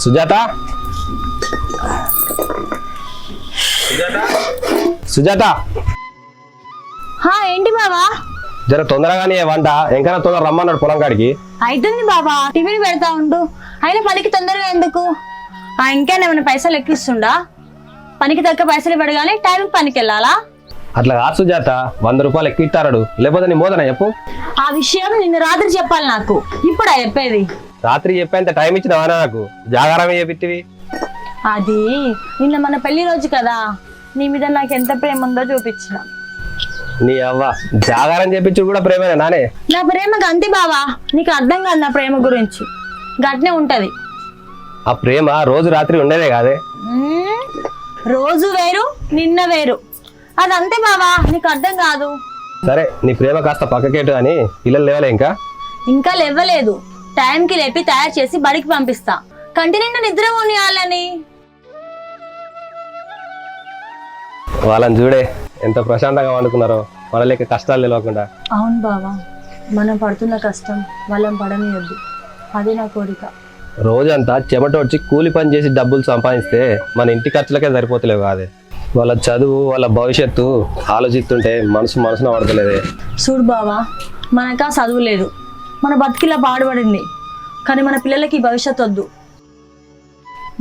సుజాత సుజాత ఏంటి బావా? జర తొందరగానే వంట ఎంకైనా తొందర రమ్మన్నాడు పొలం కాడికి. అవుతుంది బాబా, టిఫిన్ పెడతా ఉండు. అయినా పనికి తొందరగా ఎందుకు? ఇంకేనా ఏమైనా పైసలు ఎక్కిస్తుండా? పనికి తగ్గ పైసలు పెడగానే టైంకి పనికి వెళ్ళాలా? అట్లా కాదు సుజాత, 100 రూపాయలు ఎక్కిస్తాడు. లేకపోతే నీ మోదన చెప్పు. ఆ విషయం నిన్ను రాత్రి చెప్పాలి నాకు, ఇప్పుడా చెప్పేది? రాత్రి చెప్పేంత టైం ఇచ్చినవానా నాకు? జాగారమే చెప్పితివి. అది నిన్న మన పెళ్లి రోజు కదా, నీ మీద నాకు ఎంత ప్రేమ ఉందో చూపించిన. నీ అవ్వ జాగారం చెప్పించు కూడా ప్రేమేనా నానే? నా ప్రేమ గంతి బావా, నీకు అర్థం కాదు నా ప్రేమ గురించి. గట్నే ఉంటది. ఆ ప్రేమ రోజు రాత్రి ఉండేదే కాదే. రోజు వేరు నిన్న వేరు, అదంతే బావా, నీకు అర్థం కాదు. సరే నీ ప్రేమ కాస్త పక్కకేటు అని పిల్లలు లేవలే ఇంకా లేవలేదు. టైంకి లేపి తయారు చేసి బడికి పంపిస్తా. కంటి నిండా నిద్ర పోనీయాలని. వాళ్ళని చూడే ఎంత ప్రశాంతంగా వండుకున్నారో, మన లేక కష్టాలు తెలియకుండా. అవును బావా, మనం పడుతున్న కష్టం వాళ్ళని పడనియొద్దు, అదే నా కోరిక. రోజంతా చెమట వచ్చి కూలి పని చేసి డబ్బులు సంపాదిస్తే మన ఇంటి ఖర్చులకే సరిపోతలేవు కాదే. వాళ్ళ చదువు వాళ్ళ భవిష్యత్తు ఆలోచిస్తుంటే మనసున పడతలేదే. చూడు బావా, మనకా చదువు లేదు, మన బతికిలా పాడుపడింది. కానీ మన పిల్లలకి భవిష్యత్తు వద్దు.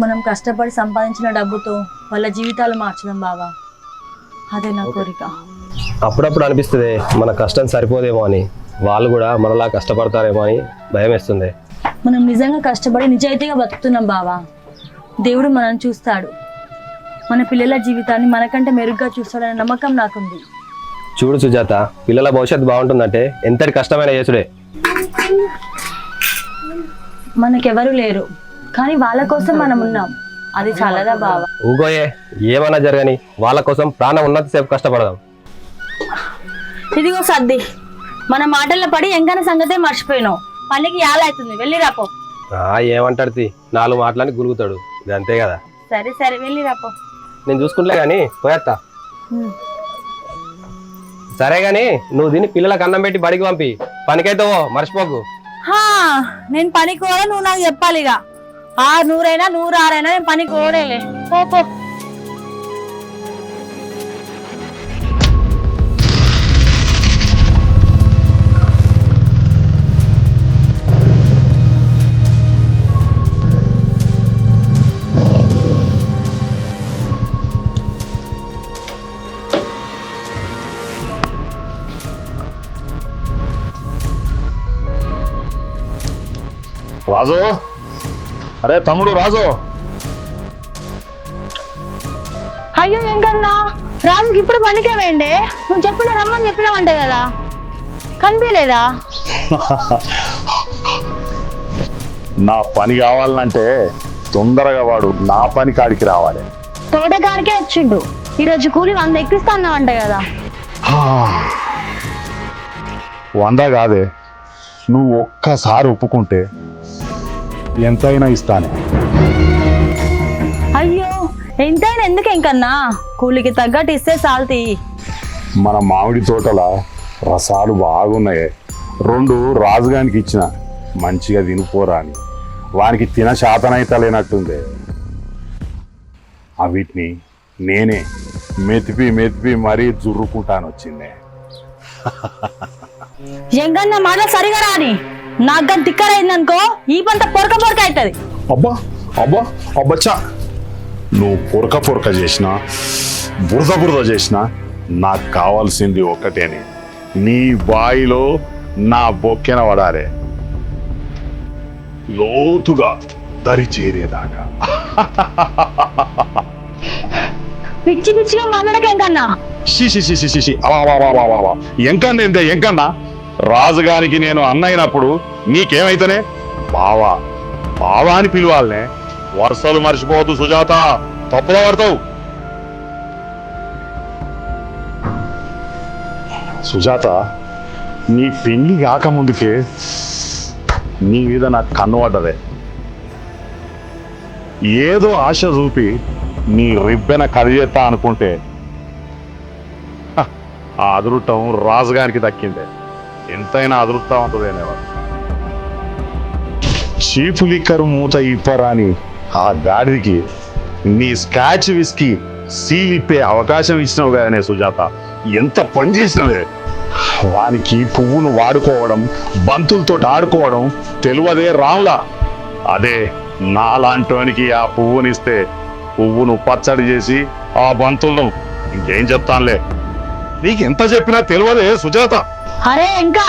మనం కష్టపడి సంపాదించిన డబ్బుతో వాళ్ళ జీవితాలు మార్చడం బావా, అదే నా కోరిక. అప్పుడప్పుడు అనిపిస్తుంది మన కష్టం సరిపోదేమో అని, వాళ్ళు కూడా మనలా కష్టపడతారేమో అని భయం వేస్తుంది. మనం నిజంగా కష్టపడి నిజాయితీగా బతుకుతున్నాం బావా, దేవుడు మనల్ని చూస్తాడు. మన పిల్లల జీవితాన్ని మనకంటే మెరుగ్గా చూస్తాడనే నమ్మకం నాకుంది. చూడు సుజాత, పిల్లల భవిష్యత్తు బాగుంటుందంటే ఎంతటి కష్టమైన చేసుడే. మనకెవరు లేరు, కానీ వాళ్ళ కోసం మనం ఉన్నాం, అది చాలదా బావా? ఊగోయే, ఏమన్నా జరగని వాళ్ళ కోసం ప్రాణం ఉన్నంత సేపు కష్టపడదాం. ఇదిగో సర్ది, మన మాటల్లో పడి ఎంకన సంగతే మర్చిపోయినావు. పనికి యాలవుతుంది, వెళ్ళి రాపో. ఏమంటాడు, 4 మాటలని గురుగుతాడు, ఇది అంతే కదా. సరే సరే, వెళ్ళి రాపో. నేను చూసుకుంటలే గాని పోయేస్తా. సరే గాని నువ్వు దీన్ని పిల్లలకు అన్నం పెట్టి బడికి పంపి, పనికైతే మర్చిపోకు. నేను పనికి కూడా నువ్వు నాకు చెప్పాలి. ఇక 100 అయినా 106 అయినా నేను పనికి ఓడేలే. పో. రాజు, అరే తమ్ముడు రాజు. అయ్యో ఎంకన్నా, రాజుకి ఇప్పుడు పనికే వేయండి. నువ్వు చెప్పిన రమ్మని చెప్పినావంటే కదా, కనిపించలేదా? నా పని కావాలంటే తొందరగా వాడు నా పని కాడికి రావాలి. తోటగారికే వచ్చిండు, ఈరోజు కూలి 100 ఎక్కిస్తా అన్నావంట కదా. 100 కాదే, నువ్వు ఒక్కసారి ఒప్పుకుంటే ఎంతైనా ఇస్తానే. అయ్యో, ఎంతైనా ఎందుకు ఎంకన్నా, కూలికి తగ్గట్టు ఇస్తే సాల్తీ. మన మామిడి తోటల రసాలు బాగున్నాయి. 2 రాజుగానికి ఇచ్చిన, మంచిగా తినిపోరా అని. వానికి తిన శాతనైతే లేనట్టుంది. వీటిని నేనే మెతిపి మరీ జుర్రుకుంటాను వచ్చిందే. ఎంకన్నా మాట సరిగా రాని, నాకు కానీ తిక్కరైందనుకో ఈ పంట పొరక అవుతుంది. అబ్బచ్చా, నువ్వు పొరక చేసినా బురద చేసినా నాకు కావాల్సింది ఒకటేని, నీ బాయిలో నా బొక్కెన పడారే, లోతుగా దరి చేరేదాకా. పిచ్చిగా మాట్లాడక ఎంకన్నా. ఎంకన్నా ఎంకన్నా, రాజుగానికి నేను అన్నయినప్పుడు నీకేమైతేనే బావా అని పిలవాలనే. వరుసలు మర్చిపోవద్దు సుజాత, తప్పులో పడతావు. సుజాత, నీ పెళ్లి కాకముందుకే నీ మీద నాకు కన్ను పడ్డదే. ఏదో ఆశ చూపి నీ రిబ్బెన కదిచేస్తా అనుకుంటే ఆ అదృష్టం రాజుగానికి దక్కిందే. ఎంతైనా అదృష్టవంతుడైనవాడు. చీపు లిక్కర్ మూత ఇప్పరాని ఆ గాడికి నీ స్కాచ్ విస్కీ సీల్ ఇప్పే అవకాశం ఇచ్చినావు కదనే సుజాత, ఎంత పని చేసినవే. వానికి పువ్వును వాడుకోవడం, బంతులతో ఆడుకోవడం తెలియదే రావులా. అదే నాలాంటోనికి ఆ పువ్వునిస్తే పువ్వును పచ్చడి చేసి ఆ బంతులను ఇంకేం చెప్తానులే. నీకెంత చెప్పినా తెలియదే సుజాత. అరే ఇంకా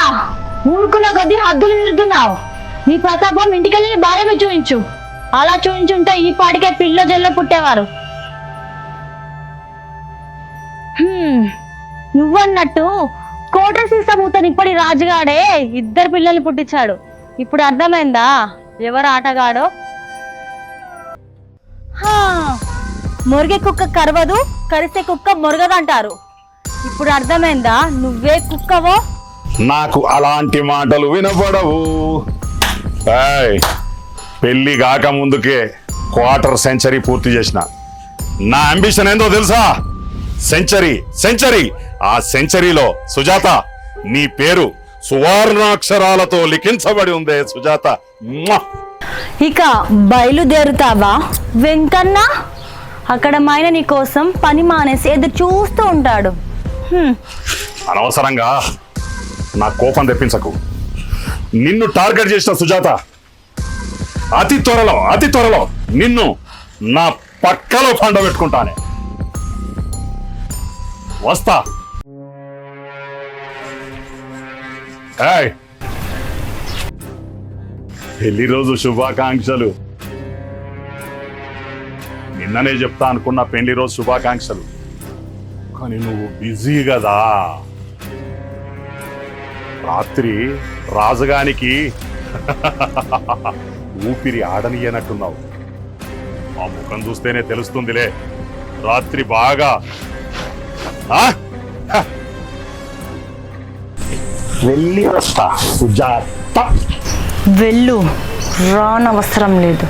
ఊరుకున్న కొద్దీ హద్దులు నిలుతున్నావు. నీ ప్రతాపం ఇంటికెళ్ళి నీ భార్యను చూయించు. అలా చూయించుంటే ఈ పాటికే పిల్ల జల్ల పుట్టేవారు. నువ్వన్నట్టు కోట సీసా మూతని ఇప్పటి రాజుగాడే 2 పిల్లల్ని పుట్టించాడు. ఇప్పుడు అర్థమైందా ఎవరు ఆటగాడో? మొరిగే కుక్క కరవదు, కరిసే కుక్క మొరగదంటారు. ఇప్పుడు అర్థమైందా నువ్వే కుక్కవో? నాకు అలాంటి మాటలు వినపడవు. పెళ్లి కాక ముందుకే 1/4 సెంచరీ పూర్తి చేసిన. నా అంబిషన్ ఏందో తెలుసా? సెంచరీ. ఆ సెంచరీలో సుజాత నీ పేరు సువర్ణాక్షరాలతో లిఖించబడి ఉందే సుజాత. ఇక బయలుదేరుతావా వెంకన్న? అక్కడ మైన నీ కోసం పని మానేసి ఎదురు చూస్తూ ఉంటాడు. అనవసరంగా నా కోపం తెప్పించకు. నిన్ను టార్గెట్ చేసిన సుజాత అతి త్వరలో నిన్ను నా పక్కలో పండబెట్టుకుంటానే. వస్తా. పెళ్లి రోజు శుభాకాంక్షలు. నిన్ననే చెప్తా అనుకున్న పెళ్లి రోజు శుభాకాంక్షలు, కానీ నువ్వు బిజీ కదా. రాత్రి రాజగానికి ఊపిరి ఆడనియనట్టున్నావు. ఆ ముఖం చూస్తేనే తెలుస్తుందిలే. రాత్రి బాగా వెళ్ళి వస్తా సుజాత. వెళ్ళు, రానవసరం లేదు.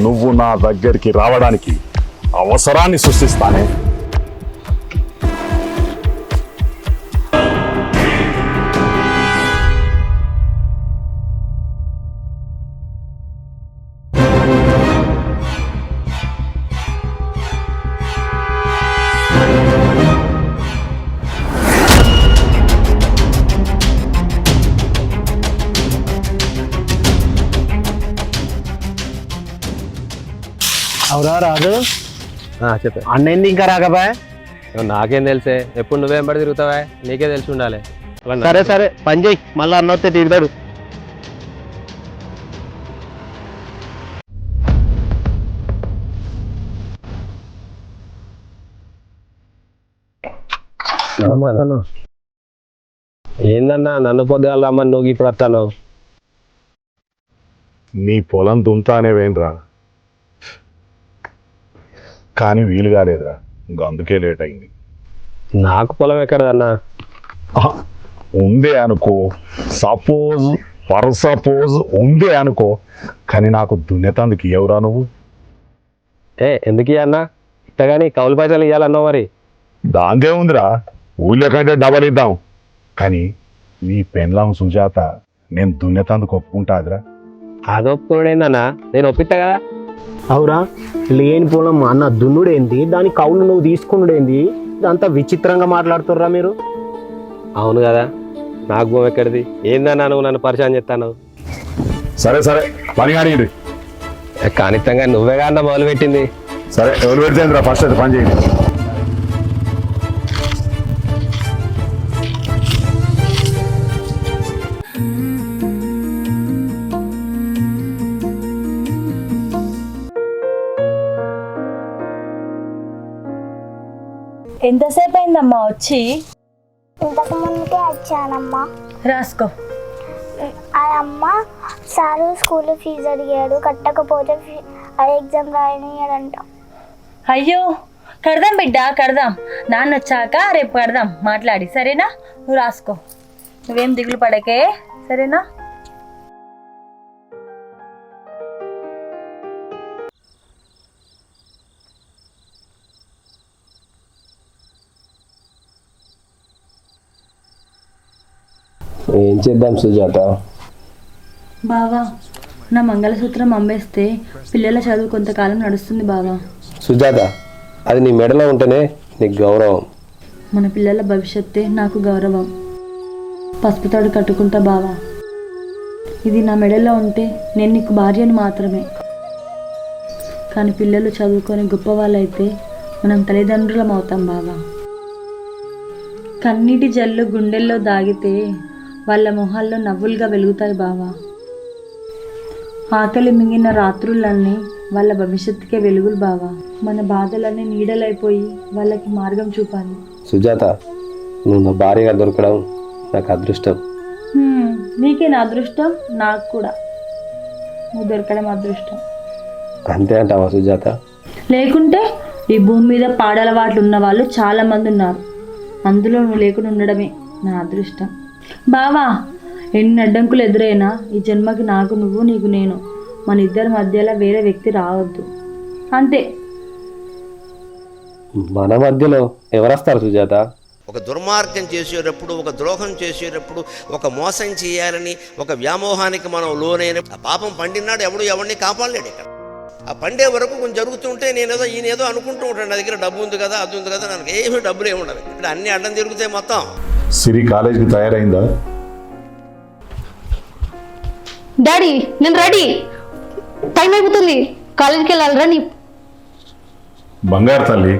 నువ్వు నా దగ్గరికి రావడానికి అవసరాన్ని సృష్టిస్తానే. అవురా రాజు, చెప్పే. అన్నైంది ఇంకా రాకబా? నాకేం తెలిసే, ఎప్పుడు నువ్వేం పడి తిరుగుతావా? నీకే తెలిసి ఉండాలి. సరే పని చేయి, మళ్ళీ అన్న వస్తే తిడతాడు. ఏందన్నా నన్ను పొద్దుగాల రమ్మని నువ్వు ఇప్పుడు వస్తాను? నీ పొలం దుంతానే వేయరా, కానీ వీలు కాలేదురా. ఇంకా అందుకే లేట్ అయింది. నాకు పొలం ఎక్కడదన్నా? ఉందే అనుకో, సపోజ్ ఉందే అనుకో, కానీ నాకు దున్నేతందుకు ఇవ్వరా నువ్వు? ఎందుకు అన్నా? ఇట్టగాని కౌలు పైసలు ఇవ్వాలన్నావు మరి. దాందే ఉందిరా, ఊళ్ళో కంటే డబల్ ఇద్దాం. కానీ నీ పెన్లాం సుజాత నేను దున్నేతందుకు ఒప్పుకుంటాదిరా. అది ఒప్పుకున్నాడేందన్నా? నేను ఒప్పిస్తా కదా. అవురా, లేని పొలం అన్న దున్నుడేంది, దాని కౌలు నువ్వు తీసుకున్నాడేంది? ఇదంతా విచిత్రంగా మాట్లాడుతుర్రా మీరు. అవును కదా, నాకు భూమి ఎక్కడిది? ఏందన్నా నువ్వు నన్ను పరిచయం చేస్తాను? సరే పని కానీ కానితంగా నువ్వే కాన్న మొదలు పెట్టింది. సరే ఎవరు పెడితేంద్రా, ఫస్ట్ అయితే పని చేయండి. ఎంతసేపు అయిందమ్మా వచ్చి? ఇంతకు ముందుకే వచ్చానమ్మా. రాసుకో. అమ్మ సారు స్కూల్ ఫీజు అడిగాడు, కట్టకపోతే ఎగ్జామ్ రాయనియడంట. అయ్యో, కడదాం బిడ్డ కడదాం. నాన్న వచ్చాక రేపు కడదాం మాట్లాడి, సరేనా? నువ్వు రాసుకో, నువ్వేం దిగులు పడకే, సరేనా? ఏం చేద్దాం సుజాత? బావా, నా మంగళసూత్రం అమ్మేస్తే పిల్లల చదువు కొంతకాలం నడుస్తుంది బావా. సుజాత, అది నీ మెడలో ఉంటేనే నీకు గౌరవం. మన పిల్లల భవిష్యత్తే నాకు గౌరవం. పసుపు తాడు కట్టుకుంటా బావా. ఇది నా మెడలో ఉంటే నేను నీకు భార్యని మాత్రమే. కానీ పిల్లలు చదువుకొని గొప్పవాళ్ళైతే మనం తల్లిదండ్రులం అవుతాం బావా. కన్నీటి జల్లు గుండెల్లో దాగితే వాళ్ళ మొహాల్లో నవ్వులుగా వెలుగుతాయి బావా. ఆకలి మింగిన రాత్రులన్నీ వాళ్ళ భవిష్యత్తుకే వెలుగులు బావా. మన బాధలన్నీ నీడలైపోయి వాళ్ళకి మార్గం చూపాలి. సుజాత, నువ్వు నా భార్యగా దొరకడం నాకు అదృష్టం. నీకే నా అదృష్టం, నాకు కూడా నువ్వు దొరకడం అదృష్టం. అంతే అంటావా సుజాత? లేకుంటే ఈ భూమి మీద పాడలవాట్లు ఉన్న వాళ్ళు చాలామంది ఉన్నారు. అందులో నువ్వు లేకుండా ఉండడమే నా అదృష్టం బావా. ఎన్ని అడ్డంకులు ఎదురైనా ఈ జన్మకి నాకు నువ్వు, నీకు నేను. మన ఇద్దరి మధ్యలో వేరే వ్యక్తి రావద్దు, అంతే. మన మధ్యలో ఎవరొస్తారు సుజాత? ఒక దుర్మార్గం చేసేటప్పుడు, ఒక ద్రోహం చేసేటప్పుడు, ఒక మోసం చేయాలని ఒక వ్యామోహానికి మనం లోనైన ఆ పాపం పండినాడు ఎవడు ఎవరిని కాపాడలేడు. ఇక్కడ ఆ పండే వరకు కొంచెం జరుగుతుంటే నేనేదో ఈయనేదో అనుకుంటూ ఉంటాను, నా దగ్గర డబ్బు ఉంది కదా, అది ఉంది కదా. నాకు ఏమీ డబ్బులు ఏమి ఉండదు. ఇక్కడ అన్ని అడ్డం తిరుగుతాయి మొత్తం. సిరి కాలేజీకి తయారైందా? డాడీ నేను రెడీ, టైం అయిపోతుంది, కాలేజీకి వెళ్ళాలి. రండి. బంగారు తల్లి,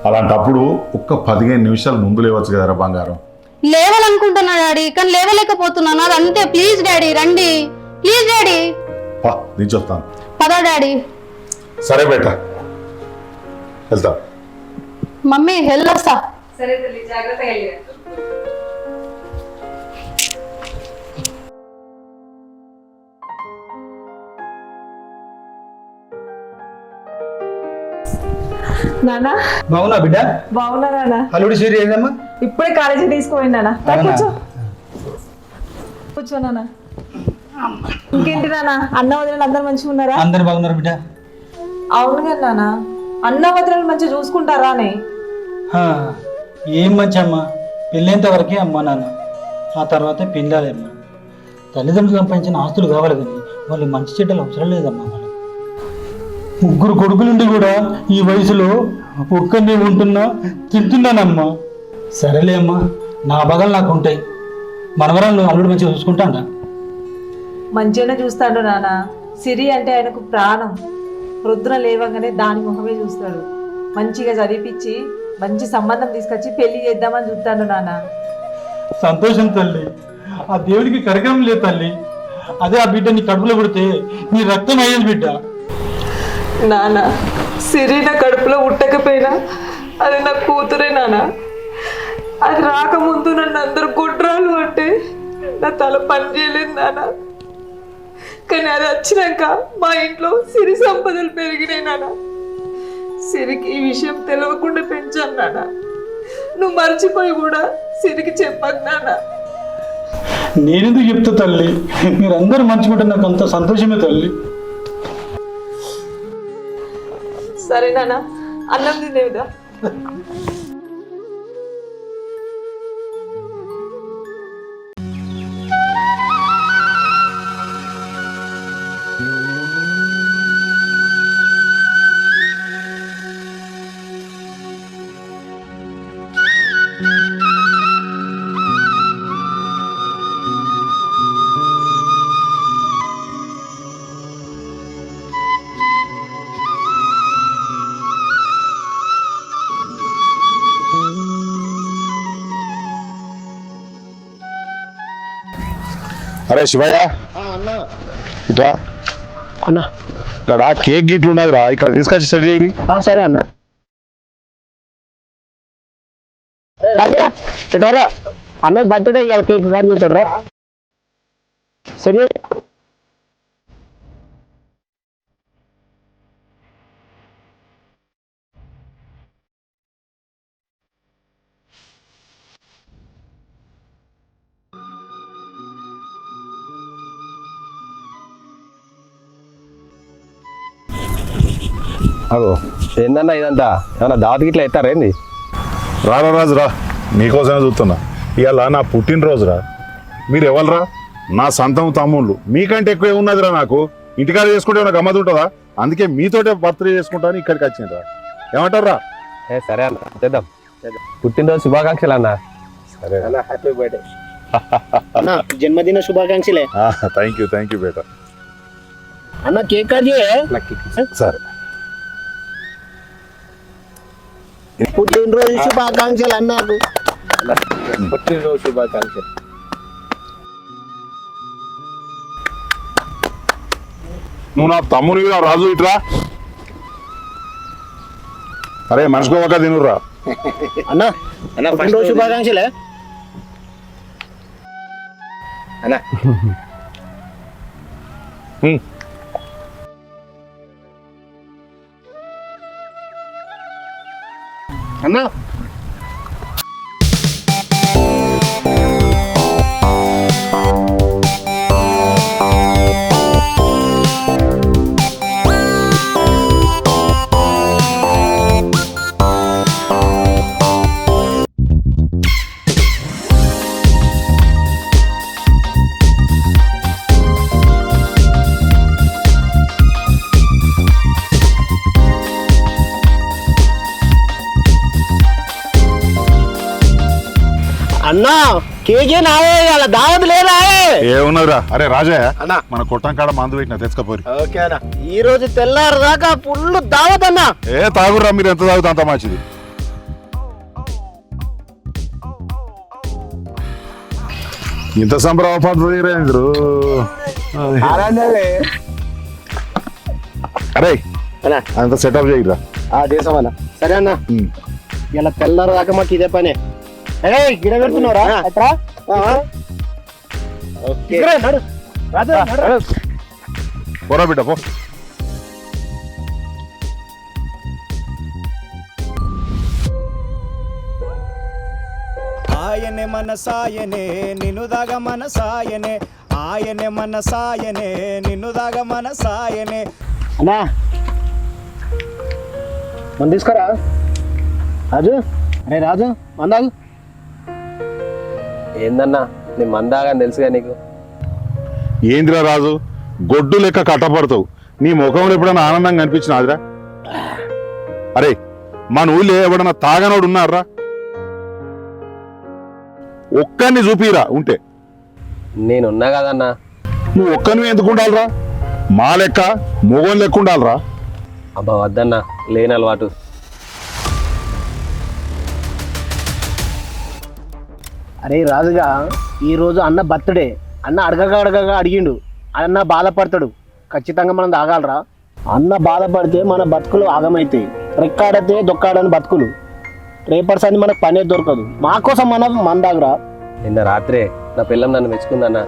అలాంటప్పుడు ఒక్క 15 నిమిషాలు ముందు లేవచ్చు కదరా బంగారం. లేవాలనుకుంటున్నా డాడీ, కానీ లేవలేకపోతున్నాను. అది అంతే. ప్లీజ్ డాడీ రండి, ప్లీజ్ డాడీ. దించొస్తాను. పదా డాడీ. సరే బేట, వెళ్తా. మమ్మీ వెళ్ళొస్తా. సరే తల్లి, జాగ్రత్తగా వెళ్ళి. నానా బాగున్నా బిడ్డ? బాగున్నా నాన్న. అల్లుడి సీరి ఏదమ్మా? ఇప్పుడే కాలేజీ తీసుకుపోయింది నాన్న. కూర్చో కూర్చో నాన్న. ఇంకేంటి నాన్న, అన్న వదిన అందరు మంచిగా ఉన్నారా? అందరు బాగున్నారు బిడ్డ. అవును కదా నాన్న, అన్న వదినలు మంచిగా చూసుకుంటారా అని? ఏం మంచి అమ్మ, పెళ్ళేంత వరకే అమ్మ నాన్న, ఆ తర్వాతే పెళ్ళాలేమ్మ. తల్లిదండ్రులు సంపాదించిన ఆస్తులు కావాలి కానీ వాళ్ళు మంచి చెడ్డలు అవసరం లేదమ్మా. వాళ్ళు 3 కొడుకులుండి కూడా ఈ వయసులో ఒక్కరిని ఉంటున్నా తింటున్నానమ్మా. సరేలే అమ్మా, నా బగలు నాకు ఉంటాయి. మనవరాలు అల్లుడు మంచిగా చూసుకుంటానా? మంచిగానే చూస్తాడు నాన్న. సిరి అంటే ఆయనకు ప్రాణం. వృద్ధున లేవగానే దాని ముఖమే చూస్తాడు. మంచిగా చదివిపించి మంచి సంబంధం తీసుకొచ్చి పెళ్లి చేద్దామని చూస్తాడు నాన్న. సంతోషం తల్లి, ఆ దేవుడికి కరకరం లేదు తల్లి. అదే ఆ బిడ్డ నీ కడుపులో పుడితే నీ రక్తం అయ్యేది బిడ్డ. నాన్న, సిరి నా కడుపులో ఉట్టకపోయినా అది నా కూతురే నాన్న. అది రాకముందు నన్ను అందరు గుడ్రాలు అంటే నా తల పని చేయలేదు నాన్న. కానీ అది వచ్చినాక మా ఇంట్లో సిరి సంపదలు పెరిగినాయి నాన్న. సిరికి ఈ విషయం తెలియకుండా పెంచాను నాన్న. నువ్వు మర్చిపోయి కూడా సిరికి చెప్పకు నాన్న. నేనెందుకు చెప్తా తల్లి, మీరందరూ మంచిగుంటే నాకు అంత సంతోషమే తల్లి. సరే నాన్న, అన్నం తినేదా? అరే శివయ్య, ఇట్లా అన్నా. ఇక్కడ కేక్ గిట్లు ఉన్నది రా, ఇక్కడ తీసుకొచ్చి సెట్ చేయండి. సరే అన్న. అన్న బర్త్డే కేక్ చూడరా? సరే అగో ఏందన్నా ఇదంతా? ఏమన్నా దావతకి ఇట్లా ఎత్తారేంది? రారా రాజు రా, నీకోసమే చూస్తున్నా. ఇవాళ నా పుట్టినరోజు రా. మీరు ఎవరురా? నా సొంతం తమ్ముళ్ళు, మీకంటే ఎక్కువ ఉన్నదిరా నాకు. ఇంటికాడ చేసుకుంటే నాకు గమ్మత్ ఉంటుందా? అందుకే మీతోటే బర్త్డే చేసుకుంటాను ఇక్కడికి వచ్చిండ్రా. ఏమంటారా? సరే అన్న, చేద్దాం. పుట్టినరోజు శుభాకాంక్షలు అన్న. సరే అన్న, హ్యాపీ బర్త్డే అన్న, జన్మదిన శుభాకాంక్షలే. థ్యాంక్ యూ బేటా. అన్న కేక్ కట్ చేయ. సరే, పుట్టినరోజు శుభాకాంక్షలు అన్నారు. పుట్టినరోజు శుభాకాంక్షలు. నువ్వు నా తమ్ముని రాజు ఇట్రా. అరే మనిషికోవక తినురా. అన్న పుట్టినరోజు శుభాకాంక్షలే అన్న. అన్న అన్నా కేకే నాయే అలా దావత్ లేదా? ఏమున్నదిరా? అరే రాజా, అన్న. మన కొట్టం కాడ మందు పెట్టిన తెచ్చుకపోరి. ఓకే అన్న, ఈ రోజు తెల్లారు దాకా ఫుల్ దావత్ అన్న. తాగురా, మీరు ఎంత తాగుతా అంత మంచిది. ఇంత సంబరపడుతున్నారు. అరే అన్న అంత సెటప్ చేయరా. దేశం అన్న. సరే అన్న, ఇలా తెల్లారు దాకా మాకు ఇదే పనే. గిడ పెడుతున్నారా? పోరా బిడ్డ పో. ఆయనే మన సాయనే నిన్ను దాగ మన సాయనే, ఆయనే మన సాయనే నిన్ను దాగ మన సాయనే. అన్నా మంది తీసుకురా రాజు. అరే రాజు మందాగు. ఏందన్నా నీ మందాగా తెలుసుగా నీకు. ఏందిరా రాజు, గొడ్డు లెక్క కట్టపడతావు. నీ ముఖంలో ఎప్పుడైనా ఆనందంగా అనిపించిన అదిరా? అరే మన ఊళ్ళో ఎవడన్నా తాగనోడు ఉన్నారా? ఒక్కరిని చూపిరా ఉంటే. నేనున్నా కదన్నా. నువ్వు ఒక్కరిని ఎందుకు ఉండాలిరా? మా లెక్క మొగం లెక్క ఉండాలిరా. అబ్బా వద్దన్నా, లేని అలవాటు. అరే రాజుగా, ఈ రోజు అన్న బర్త్డే. అన్న అడగగా అడిగిండు. అన్న బాధపడతాడు, ఖచ్చితంగా మనం తాగాలరా. అన్న బాధపడితే మన బతుకులు ఆగమైతాయి. రెక్కాడితే దొక్కాడని బతుకులు. రేపర్స్ అని మనకు పనే దొరకదు. మా కోసం మనం మందాగురా. నిన్న రాత్రే నా పిల్లం నన్ను మెచ్చుకుందన్నా.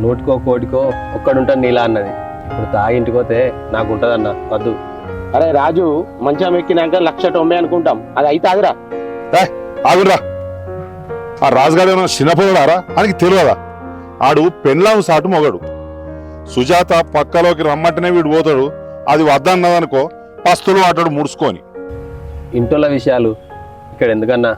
నూటికో కోటికో ఒక్కడుంటాను నీలా అన్నది. ఇప్పుడు తాగి ఇంటికి పోతే నాకు ఉంటుందన్నా, వద్దు. అరే రాజు, మంచం ఎక్కినాక 1,90,000 అనుకుంటాం, అది అయితే ఆగురా. ఆగురా. ఆ రాజుగాడు ఏమన్నా చిన్నపోయాడారా? ఆయనకి తెలియదా? ఆడు పెళ్ళాం సాటు మొగడు. సుజాత పక్కలోకి రమ్మంటేనే వీడు పోతాడు. అది వద్దన్నదనుకో పస్తులు ఆటాడు ముడుచుకొని. ఇంటోళ్ళ విషయాలు ఇక్కడ ఎందుకన్నా?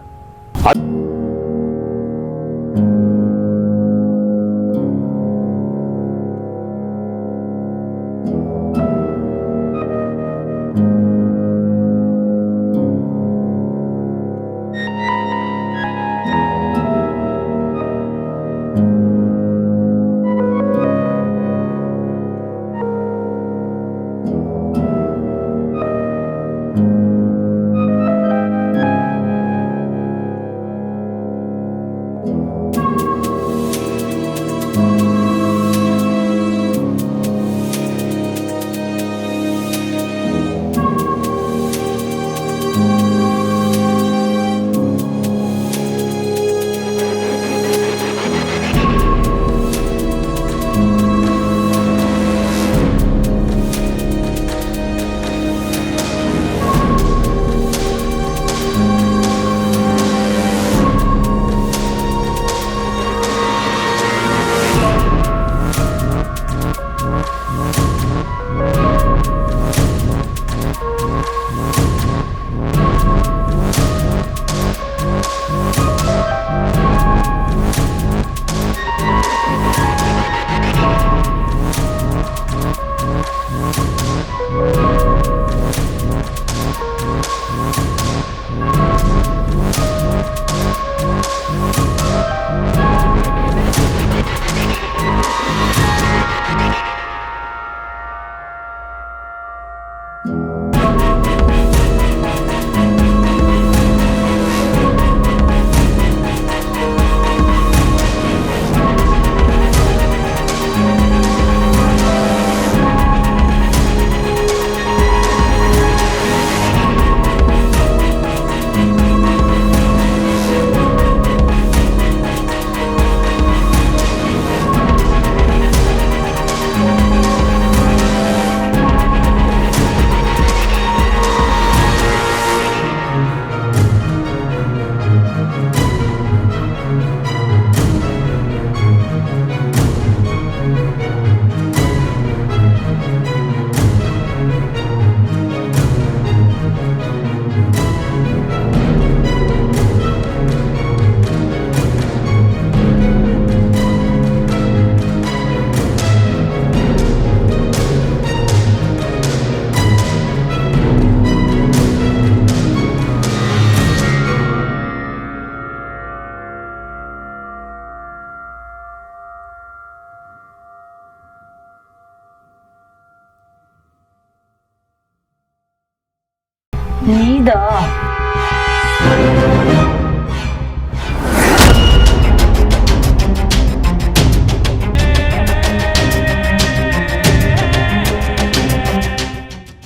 నీదా